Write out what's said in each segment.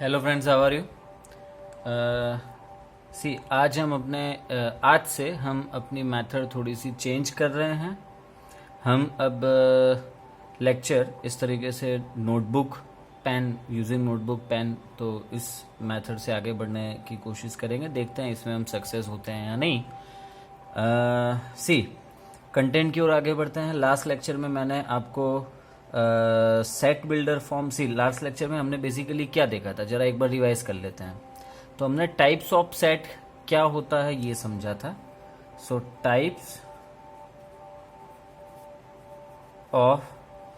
Hello friends, how are you. आज हम आज से हम अपनी मेथड थोड़ी सी चेंज कर रहे हैं। हम अब लेक्चर इस तरीके से notebook pen using notebook pen, तो इस मेथड से आगे बढ़ने की कोशिश करेंगे। देखते हैं इसमें हम सक्सेस होते हैं या नहीं। कंटेंट की ओर आगे बढ़ते हैं। लास्ट लेक्चर में मैंने आपको set builder form last lecture में हमने बेसिकली क्या देखा था, जरा एक बार रिवाइज कर लेते हैं। तो हमने टाइप्स ऑफ सेट क्या होता है ये समझा था। सो टाइप्स ऑफ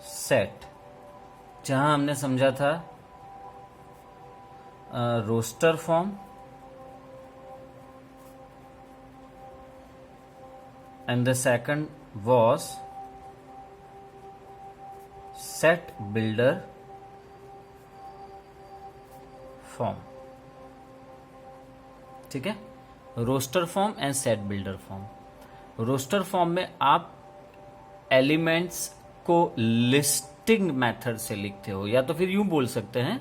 सेट, जहां हमने समझा था roster form and the second was set builder form. ठीक है, roster form and set builder form. Roster form में आप एलिमेंट्स को लिस्टिंग मेथड से लिखते हो, या तो फिर यूं बोल सकते हैं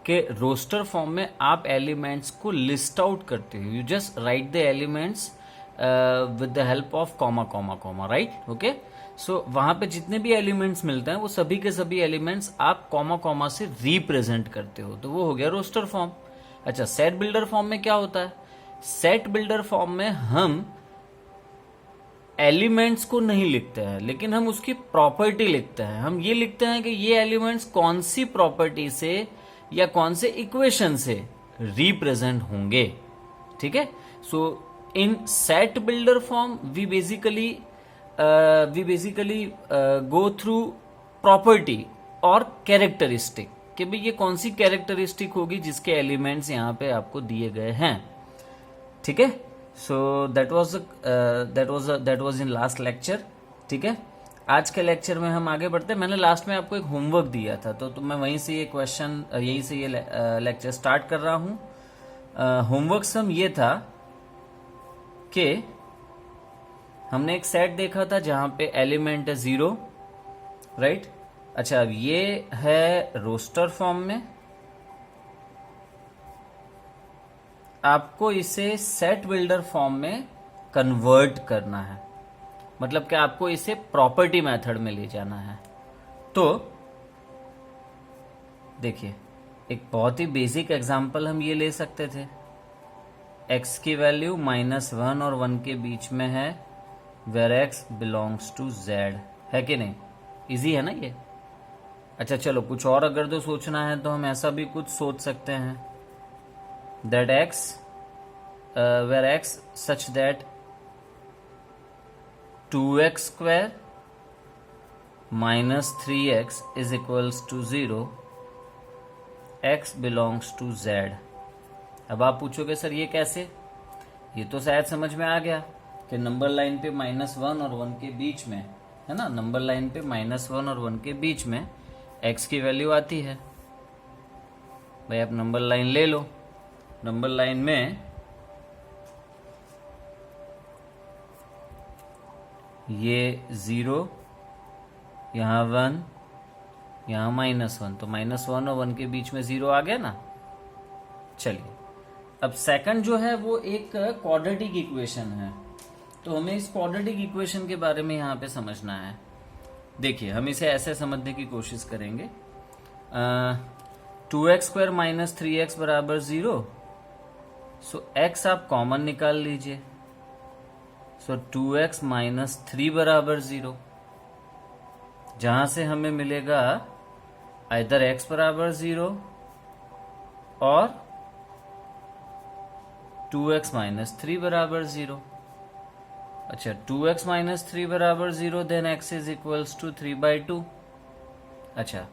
कि रोस्टर फॉर्म में आप एलिमेंट्स को लिस्ट आउट करते हो। You just write the elements with the help of comma comma comma, right. Okay, so वहां पे जितने भी एलिमेंट्स मिलते हैं वो सभी के सभी एलिमेंट्स आप कॉमा कॉमा से रिप्रेजेंट करते हो, तो वो हो गया रोस्टर फॉर्म। अच्छा, सेट बिल्डर फॉर्म में क्या होता है? सेट बिल्डर फॉर्म में हम एलिमेंट्स को नहीं लिखते हैं, लेकिन हम उसकी प्रॉपर्टी लिखते हैं। हम ये लिखते हैं कि ये एलिमेंट्स कौन सी प्रॉपर्टी से या कौन से इक्वेशन से रिप्रेजेंट होंगे। ठीक है, so in set builder form we basically go through property और कैरेक्टरिस्टिक, कि भाई ये कौन सी कैरेक्टरिस्टिक होगी जिसके एलिमेंट्स यहां पे आपको दिए गए हैं। ठीक है, so that was in last lecture. ठीक है, आज के लेक्चर में हम आगे बढ़ते हैं। मैंने लास्ट में आपको एक होमवर्क दिया था, तो मैं वहीं से ये क्वेश्चन यहीं से ये लेक्चर स्टार्ट कर रहा हूं। होमवर्क सम ये था कि हमने एक सेट देखा था जहां पे एलिमेंट है 0, राइट। अच्छा, अब ये है रोस्टर फॉर्म में, आपको इसे सेट बिल्डर फॉर्म में कन्वर्ट करना है, मतलब कि आपको इसे प्रॉपर्टी मेथड में ले जाना है। तो देखिए, एक बहुत ही बेसिक एग्जांपल हम ये ले सकते थे। x की वैल्यू -1 और 1 के बीच में है, where x belongs to z, है कि नहीं? इजी है ना ये। अच्छा चलो, कुछ और अगर तो सोचना है तो हम ऐसा भी कुछ सोच सकते हैं, that x where x such that 2x square -3x is equals to 0, x belongs to z। अब आप पूछोगे सर ये कैसे? ये तो शायद समझ में आ गया कि नंबर लाइन पे -1 और 1 के बीच में, है ना, नंबर लाइन पे -1 और 1 के बीच में x की वैल्यू आती है। भाई आप नंबर लाइन ले लो, नंबर लाइन में ये 0, यहां 1, यहां -1, तो -1 और 1 के बीच में 0 आ गया ना। चलिए, अब सेकंड जो है वो एक क्वाड्रेटिक इक्वेशन है, तो हमें इस क्वाड्रेटिक इक्वेशन के बारे में यहाँ पे समझना है। देखिए, हम इसे ऐसे समझने की कोशिश करेंगे। 2x स्क्वायर -3x बराबर 0, सो x आप कॉमन निकाल लीजिए। सो 2x -3 बराबर 0, जहां से हमें मिलेगा आइदर x बराबर 0 और 2x -3 बराबर 0। अच्छा, 2x -3 बराबर 0, then x is equals to 3/2। अच्छा,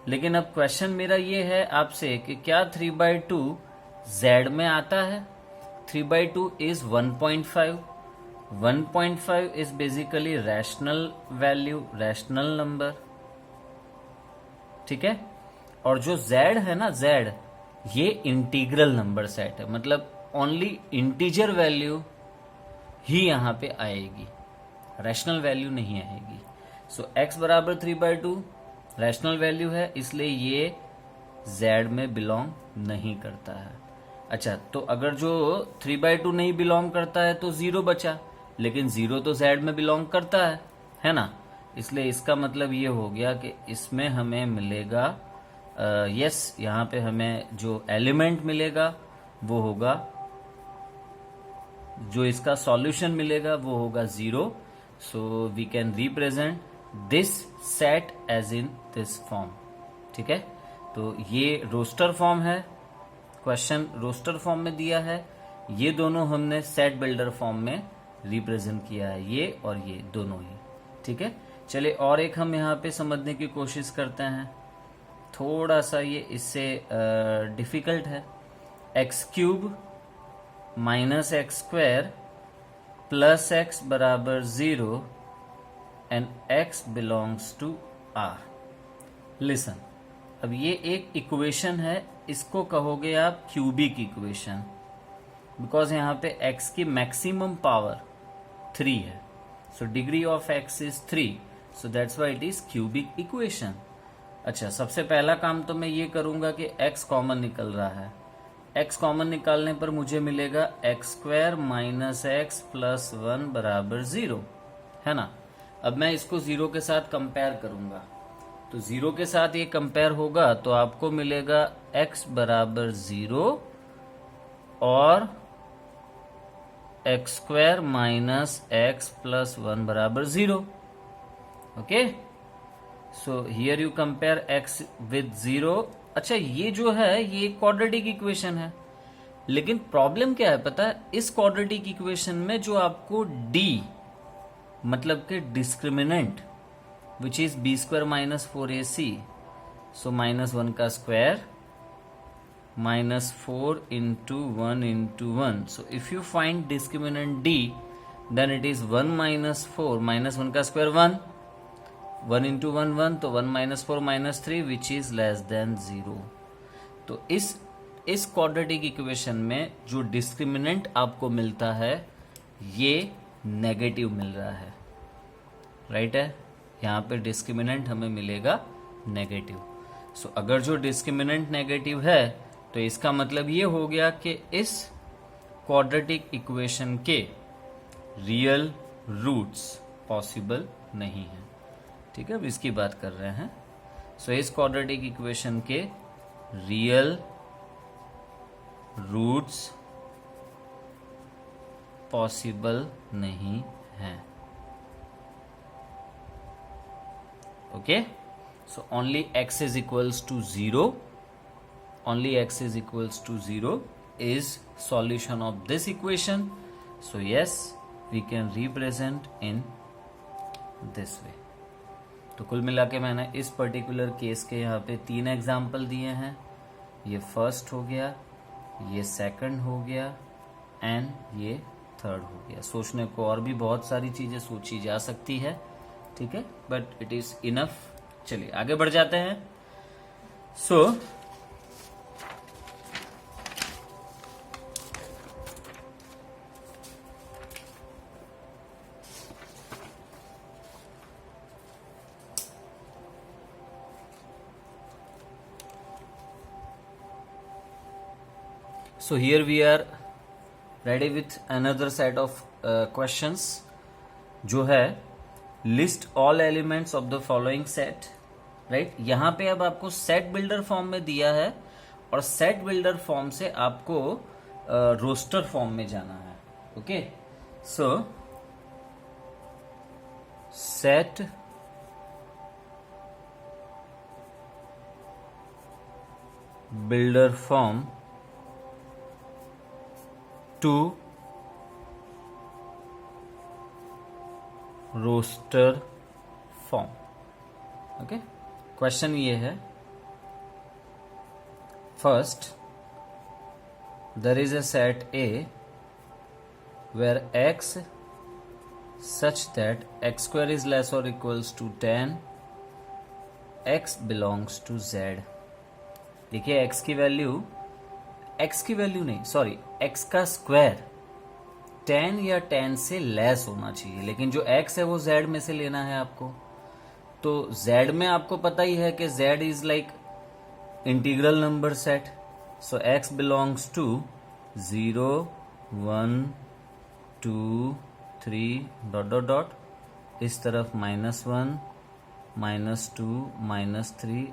लेकिन अब क्वेश्चन मेरा ये है आपसे कि क्या 3/2 z में आता है? 3/2 is 1.5। 1.5 is basically rational value, rational number. ठीक है, और जो z है ना, z ये इंटीग्रल नंबर सेट है, मतलब ओनली इंटीजर वैल्यू ही यहां पे आएगी, रैशनल वैल्यू नहीं आएगी। सो x बराबर 3/2 रैशनल वैल्यू है, इसलिए ये z में बिलोंग नहीं करता है। अच्छा, तो अगर जो 3/2 नहीं बिलोंग करता है तो 0 बचा, लेकिन 0 तो z में बिलोंग करता है ना। इसलिए इसका मतलब ये हो गया कि इसमें हमें मिलेगा यस, यहाँ पे हमें जो एलिमेंट मिलेगा वो होगा, जो इसका सॉल्यूशन मिलेगा वो होगा 0। So we can represent this set as in this form. ठीक है, तो ये रोस्टर फॉर्म है, क्वेश्चन रोस्टर फॉर्म में दिया है, ये दोनों हमने सेट बिल्डर फॉर्म में रिप्रेजेंट किया है, ये और ये दोनों ही। ठीक है, चलिए और एक हम यहाँ पे समझने की कोशिश करते हैं, थोड़ा सा ये इससे डिफिकल्ट है। x³ minus x² plus x बराबर 0 and x belongs to R। Listen, अब ये एक इक्वेशन है, इसको कहोगे आप क्यूबिक इक्वेशन, बिकॉज यहाँ पे x की मैक्सिमम पावर 3 है। So degree of x is 3, so that's why it is cubic equation. अच्छा, सबसे पहला काम तो मैं ये करूंगा कि x कॉमन निकल रहा है, x कॉमन निकालने पर मुझे मिलेगा x² माइनस x प्लस 1 बराबर 0, है ना। अब मैं इसको 0 के साथ कंपेयर करूंगा, तो 0 के साथ ये कंपेयर होगा तो आपको मिलेगा x बराबर 0 और x² माइनस x प्लस 1 बराबर 0। Okay, so here you compare x with 0। अच्छा, ये जो है ये क्वाड्रेटिक इक्वेशन है, लेकिन प्रॉब्लम क्या है पता है, इस क्वाड्रेटिक इक्वेशन में जो आपको d मतलब के discriminant which is b² minus 4ac, सो -1 का square -4 into 1 into 1, so if you find discriminant d then it is 1 minus 4, -1 का स्क्वायर 1, 1 into 1 1, तो 1 minus 4 minus 3 which is less than 0। तो इस क्वाड्रेटिक इक्वेशन में जो डिस्क्रिमिनेंट आपको मिलता है ये नेगेटिव मिल रहा है, राइट है, यहाँ पे डिस्क्रिमिनेंट हमें मिलेगा नेगेटिव। सो अगर जो डिस्क्रिमिनेंट नेगेटिव है तो इसका मतलब ये हो गया कि इस क्वाड्रेटिक इक्वेशन के रियल रूट्स पॉसिबल नहीं है। ठीक है, अब इसकी बात कर रहे हैं। सो इस क्वाड्रेटिक इक्वेशन के रियल रूट्स पॉसिबल नहीं हैं। Okay, so only x is equals to 0, only x is equals to 0 is solution of this equation. So yes, we can represent in this way। तो कुल मिला के मैंने इस पर्टिकुलर केस के यहाँ पे 3 एग्जाम्पल दिए हैं, ये फर्स्ट हो गया, ये सेकंड हो गया एंड ये थर्ड हो गया। सोचने को और भी बहुत सारी चीजें सोची जा सकती है, ठीक है, बट इट इज इनफ। चलिए आगे बढ़ जाते हैं। So here we are ready with another set of questions, जो है list all elements of the following set, right। यहाँ पे अब आपको सेट बिल्डर फॉर्म में दिया है और सेट बिल्डर फॉर्म से आपको रोस्टर फॉर्म में जाना है। Okay, so set builder form to roster form. Okay, question ये है, first there is a set A where x such that x² is less or equals to 10, x belongs to z। देखिए x की value नहीं, sorry, x का square 10 या 10 से less होना चाहिए, लेकिन जो x है वो z में से लेना है आपको। तो z में आपको पता ही है कि z is like integral number set, so x belongs to 0 1 2 3 dot dot dot, इस तरफ -1 -2 -3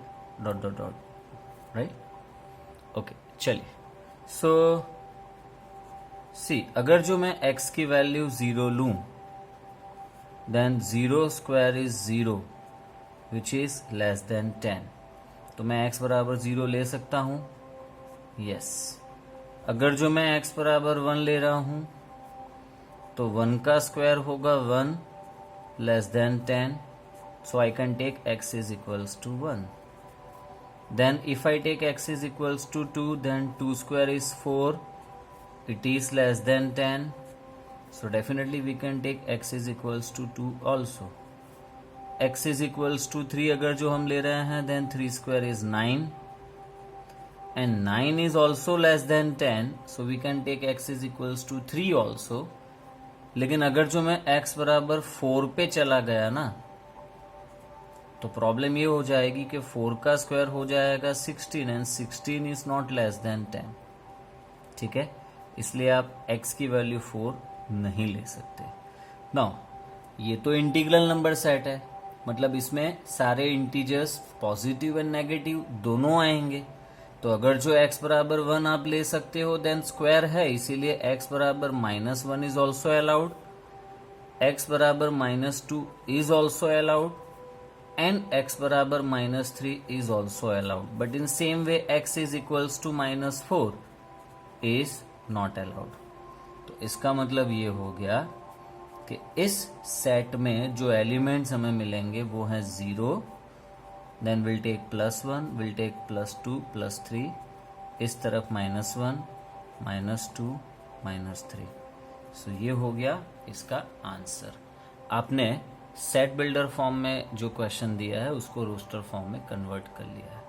dot dot dot, right. Okay चलिए, सो सी अगर जो मैं x की वैल्यू 0 लूं, then 0 square is 0 which is less than 10, तो मैं x बराबर 0 ले सकता हूं, यस। अगर जो मैं x बराबर 1 ले रहा हूं तो 1 का स्क्वायर होगा 1 less than 10, so I can take x is equals to 1. Then if I take x is equals to 2, then 2 square is 4, it is less than 10, so definitely we can take x is equals to 2 also. x is equals to 3 अगर जो हम ले रहे हैं, then 3 square is 9 and 9 is also less than 10, so we can take x is equals to 3 also. लेकिन अगर जो मैं x बराबर 4 पे चला गया ना, तो प्रॉब्लम ये हो जाएगी कि 4 का स्क्वायर हो जाएगा 16 and 16 is not less than 10, ठीक है। इसलिए आप x की वैल्यू 4 नहीं ले सकते। नाउ ये तो इंटीग्रल नंबर सेट है, मतलब इसमें सारे इंटीजर्स पॉजिटिव एंड नेगेटिव दोनों आएंगे, तो अगर जो x बराबर 1 आप ले सकते हो, देन स्क्वायर है, इसीलिए x बराबर -1 इज ऑल्सो अलाउड, x बराबर -2 is also allowed and x बराबर -3 is also allowed, but in same way x is equals to -4 is not allowed। तो इसका मतलब ये हो गया कि इस सेट में जो एलिमेंट्स हमें मिलेंगे वो है 0, then will take +1, will take +2 +3, इस तरफ -1 -2 -3, सो ये हो गया इसका आंसर। आपने सेट बिल्डर फॉर्म में जो क्वेश्चन दिया है उसको रोस्टर फॉर्म में कन्वर्ट कर लिया है।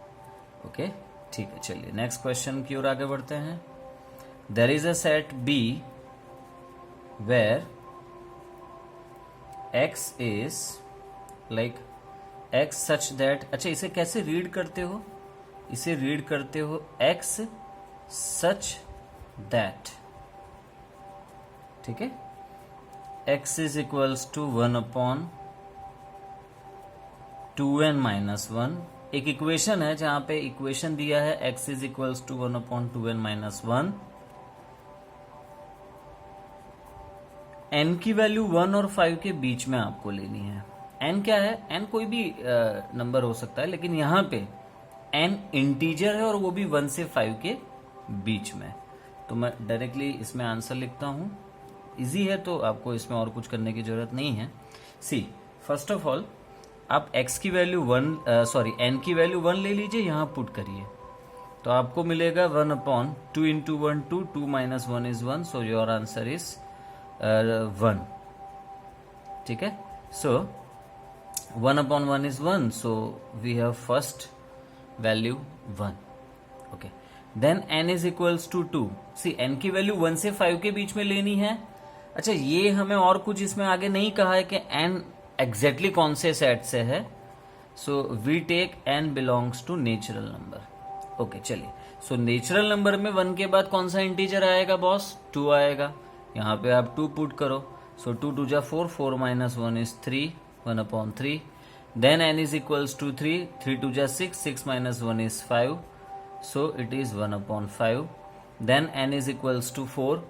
ओके ठीक है, चलिए नेक्स्ट क्वेश्चन की ओर आगे बढ़ते हैं। There is a set B where x is like x such that, अच्छा इसे कैसे रीड करते हो, इसे रीड करते हो x सच दैट, ठीक है, x is equals to 1 upon 2n minus 1। एक इक्वेशन है जहां पे इक्वेशन दिया है x is equals to 1 upon 2n minus 1, n की वैल्यू 1 और 5 के बीच में आपको लेनी है। n क्या है, n कोई भी नंबर हो सकता है, लेकिन यहां पे n इंटीजर है और वो भी 1 से 5 के बीच में। तो मैं डायरेक्टली इसमें आंसर लिखता हूं, इजी है तो आपको इसमें और कुछ करने की जरूरत नहीं है। सी फर्स्ट ऑफ ऑल आप x की वैल्यू n की वैल्यू 1 ले लीजिए, यहां पुट करिए, तो आपको मिलेगा 1 upon 2 into 1 2, 2 minus 1 is 1, so your answer is 1, ठीक है। सो 1 upon 1 is 1, so we have first value 1, okay. Then n is equals to 2, see n की वैल्यू 1 से 5 के बीच में लेनी है। अच्छा ये हमें और कुछ इसमें आगे नहीं कहा है कि n एग्जैक्टली कौन से सेट से है, so we take n belongs to natural number. Okay चलिए, सो नेचुरल नंबर में 1 के बाद कौन सा इंटीजर आएगा बॉस, 2 आएगा, यहाँ पे आप 2 पुट करो, सो 2 2 जा 4, 4 minus 1 is 3, 1 upon 3, then n is equals to 3, 3 2 जा 6, 6 minus 1 is 5, so it is 1 upon 5, then n is equals to 4,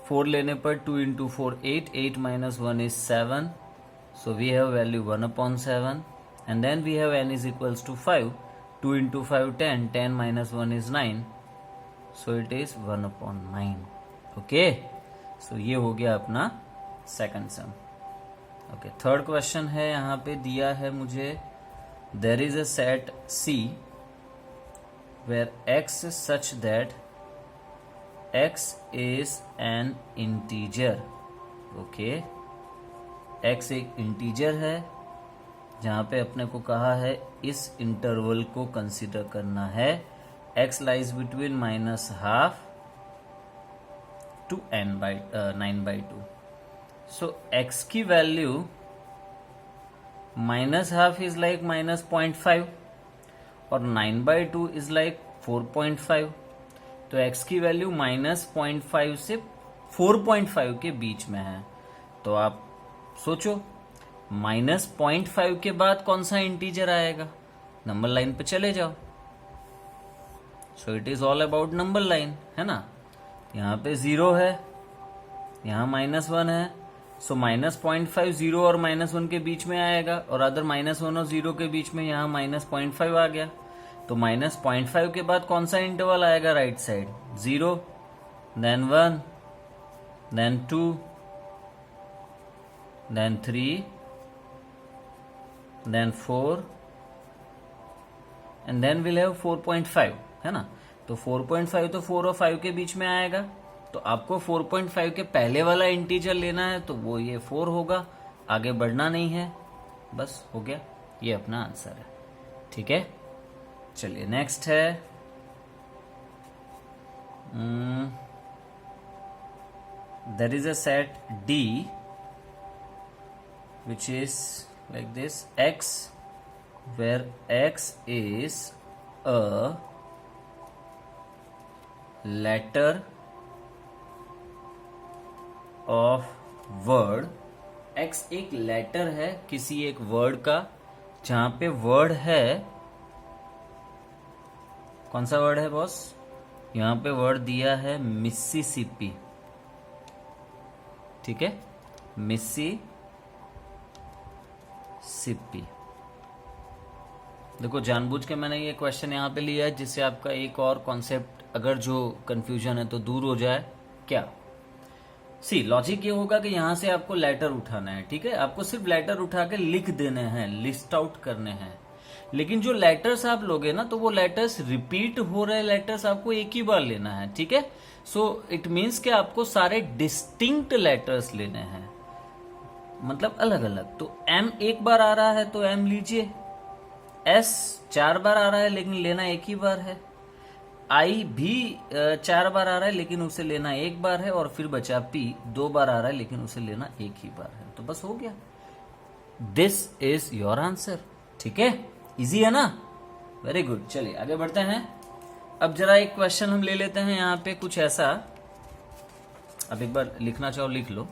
4 लेने पर 2 into 4 8, 8 minus 1 is 7, so we have value 1 upon 7, and then we have n is equals to 5, 2 into 5 10, 10 minus 1 is 9, so it is 1 upon 9, okay, so ये हो गया अपना second सम। Okay third question है, यहाँ पे दिया है मुझे there is a set C where x is such that x is an integer, okay, x एक इंटीजर है जहां पे अपने को कहा है इस इंटरवल को कंसीडर करना है, x lies between -12 to 9/2, so x की वैल्यू -12 इज लाइक -0.5 और 9/2 इज लाइक 4.5। तो x की वैल्यू -0.5 से 4.5 के बीच में है। तो आप सोचो -0.5 के बाद कौन सा इंटीजर आएगा, नंबर लाइन पे चले जाओ। So it is all about number line, है ना। यहाँ पे 0 है, यहाँ -1 है, सो -0.5 0 और -1 के बीच में आएगा, और अदर -1 और 0 के बीच में यहाँ -0.5 आ गया। तो -0.5 के बाद कौन सा इंटरवल आएगा right side, 0, then 1, then 2, then 3, then 4 and then will have 4.5, है ना। तो 4.5 तो 4 और 5 के बीच में आएगा। तो आपको 4.5 के पहले वाला इंटीजर लेना है, तो वो ये 4 होगा, आगे बढ़ना नहीं है, बस हो गया, ये अपना आंसर है। ठीक है, चलिए नेक्स्ट है there is a set D which is like this x, where x is a letter of word। x एक लेटर है किसी एक वर्ड का, जहां पे वर्ड है, कौन सा वर्ड है बॉस, यहां पे वर्ड दिया है मिसिसिपी। ठीक है, मिसिसिपी। देखो जानबूझ के मैंने ये क्वेश्चन यहाँ पे लिया है जिससे आपका एक और कॉन्सेप्ट, अगर जो कंफ्यूजन है तो दूर हो जाए। क्या सी लॉजिक ये होगा कि यहां से आपको लेटर उठाना है, ठीक है, आपको सिर्फ लेटर उठा के लिख देने हैं, लिस्ट आउट करने हैं। लेकिन जो लेटर्स आप लोगे ना, तो वो लेटर्स रिपीट हो रहे लेटर्स आपको एक ही बार लेना है। ठीक है, सो इट मीन्स कि आपको सारे डिस्टिंक्ट लेटर्स लेने हैं, मतलब अलग अलग। तो M एक बार आ रहा है तो M लीजिए, S 4 बार आ रहा है लेकिन लेना एक ही बार है, I भी 4 बार आ रहा है लेकिन उसे लेना एक बार है, और फिर बचा P 2 बार आ रहा है लेकिन उसे लेना एक ही बार है। तो बस हो गया, दिस इज योर आंसर। ठीक है, इजी है ना, वेरी गुड। चलिए आगे बढ़ते हैं। अब जरा एक क्वेश्चन हम ले लेते हैं यहाँ पे कुछ ऐसा, अब एक बार लिखना चाहो लिख लो।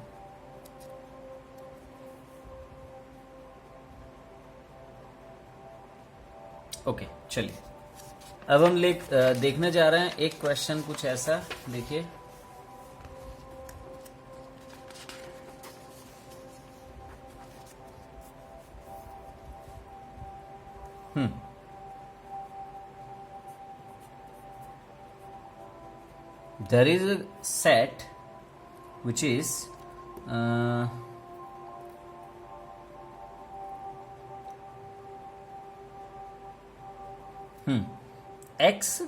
ओके चलिए, अब हम देखने जा रहे हैं एक क्वेश्चन कुछ ऐसा, देखिए। There is a set which is x,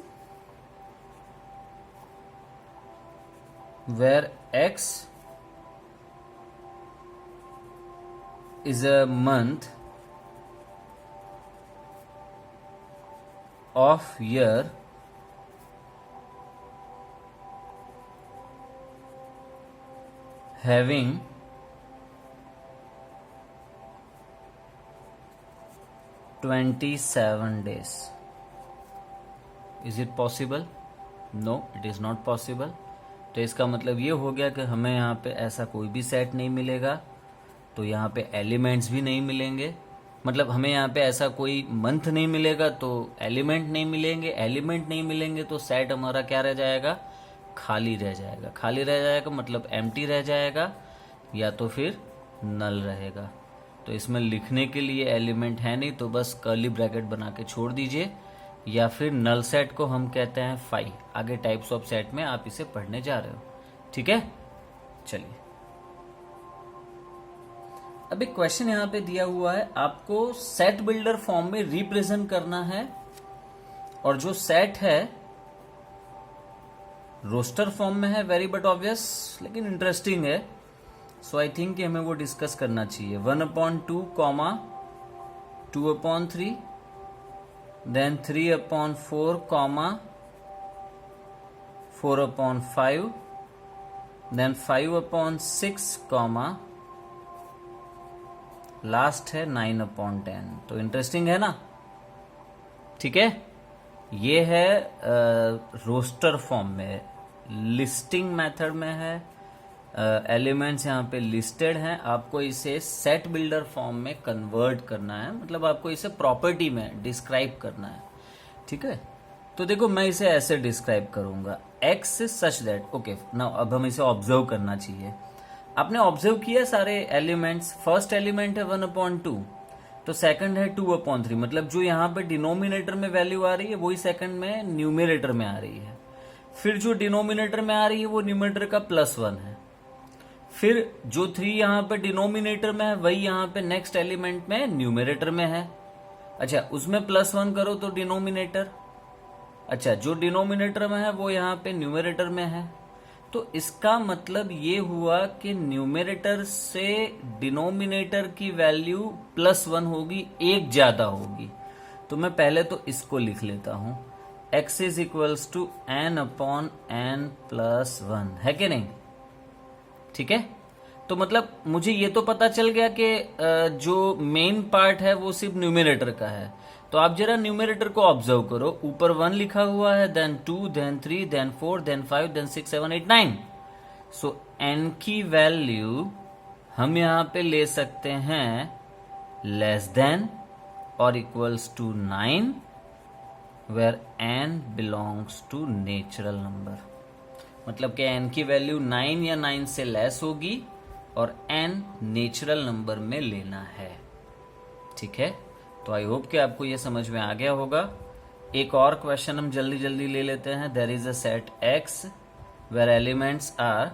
where x is a month of year having 27 days। Is it possible? No, it is not possible. तो इसका मतलब ये हो गया कि हमें यहाँ पे ऐसा कोई भी सेट नहीं मिलेगा, तो यहाँ पे एलिमेंट्स भी नहीं मिलेंगे। मतलब हमें यहाँ पे ऐसा कोई मंथ नहीं मिलेगा तो एलिमेंट नहीं मिलेंगे, एलिमेंट नहीं मिलेंगे तो सेट हमारा क्या रह जाएगा, खाली रह जाएगा। खाली रह जाएगा मतलब एम्प्टी रह जाएगा, या तो फिर नल रहेगा। तो इसमें लिखने के लिए एलिमेंट है नहीं, तो बस कर्ली ब्रैकेट बना के छोड़ दीजिए, या फिर नल सेट को हम कहते हैं फाई। आगे टाइप्स ऑफ सेट में आप इसे पढ़ने जा रहे हो, ठीक है। चलिए अब एक क्वेश्चन यहां पे दिया हुआ है, आपको सेट बिल्डर फॉर्म में रिप्रेजेंट करना है, और जो सेट है रोस्टर फॉर्म में है, वेरी बट ऑब्वियस लेकिन इंटरेस्टिंग है। सो आई थिंक हमें वो डिस्कस करना चाहिए। 1/2, 2/3, then 3/4, 4/5, then 5/6, लास्ट है 9/10। तो इंटरेस्टिंग है ना। ठीक है, ये है रोस्टर फॉर्म में, लिस्टिंग मेथड में है, एलिमेंट्स यहाँ पे लिस्टेड हैं। आपको इसे सेट बिल्डर फॉर्म में कन्वर्ट करना है, मतलब आपको इसे प्रॉपर्टी में डिस्क्राइब करना है। ठीक है, तो देखो मैं इसे ऐसे डिस्क्राइब करूंगा, x such that, okay now अब हम इसे ऑब्जर्व करना चाहिए। आपने ऑब्जर्व किया सारे एलिमेंट्स, फर्स्ट एलिमेंट है 1/2, तो सेकंड है 2/3, मतलब जो यहाँ पे डिनोमिनेटर में वैल्यू आ रही है वही सेकंड में न्यूमिनेटर में आ रही है। फिर जो डिनोमिनेटर में आ रही है वो न्यूमिनेटर का +1 है। फिर जो 3 यहाँ पे डिनोमिनेटर में है वही यहाँ पे नेक्स्ट एलिमेंट में न्यूमिनेटर में है। अच्छा, उसमें +1 करो तो डिनोमिनेटर, अच्छा जो डिनोमिनेटर में है वो यहाँ पे न्यूमिनेटर में है। तो इसका मतलब ये हुआ कि न्यूमिनेटर से डिनोमिनेटर की वैल्यू +1 होगी, एक ज्यादा होगी। तो मैं पहले तो इसको लिख लेता हूं, x is equals to n/n+1, है कि नहीं? ठीक है, तो मतलब मुझे ये तो पता चल गया कि जो मेन पार्ट है वो सिर्फ न्यूमिनेटर का है। तो आप जरा न्यूमिनेटर को ऑब्जर्व करो, ऊपर 1 लिखा हुआ है, then 2, then 3, then 4, then 5, then 6, 7, 8, 9। So n की वैल्यू हम यहां पे ले सकते हैं लेस देन और equals to 9, where n belongs to natural number. मतलब कि n की वैल्यू 9 या 9 से लेस होगी और n नेचुरल नंबर में लेना है। ठीक है, तो आई होप कि आपको ये समझ में आ गया होगा। एक और क्वेश्चन हम जल्दी जल्दी ले लेते हैं। There is a set x where elements are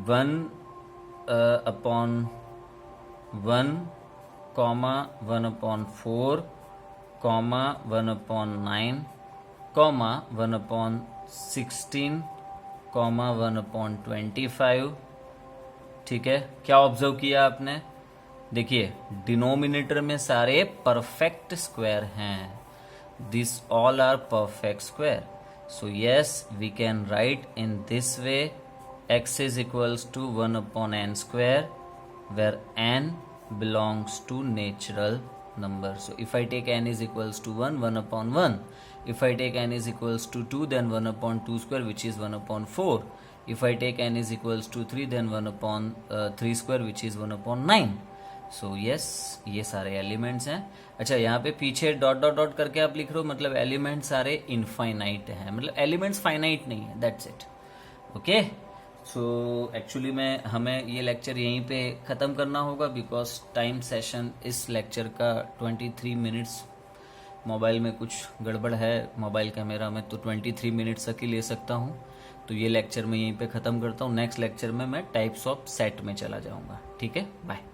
1/1, 1/4, 1/9, 1/16, 1/25। ठीक है, क्या ऑब्जर्व किया आपने? देखिए डिनोमिनेटर में सारे परफेक्ट स्क्वायर हैं, this all are perfect square. So yes we can write in this way, x is equals to 1/n², where n belongs to natural number. So if I take n is equals to 1, 1/1. If I take n is equals to 2, then 1/2², which is 1/4. If I take n is equals to 3, then 1/3², which is 1/9. So yes ये सारे elements हैं। अच्छा, यहाँ पे पीछे dot dot dot करके आप लिख रहे हो, मतलब एलिमेंट सारे इनफाइनाइट हैं, मतलब एलिमेंट्स फाइनाइट नहीं है, that's it. Okay, so actually में हमें ये लेक्चर यहीं पे ख़त्म करना होगा, बिकॉज टाइम सेशन इस लेक्चर का 23 मिनट्स, मोबाइल में कुछ गड़बड़ है मोबाइल कैमरा में, तो 23 मिनट्स तक ही ले सकता हूँ। तो ये लेक्चर मैं यहीं पे ख़त्म करता हूँ। नेक्स्ट लेक्चर में मैं टाइप्स ऑफ सेट में चला जाऊँगा। ठीक है, बाय।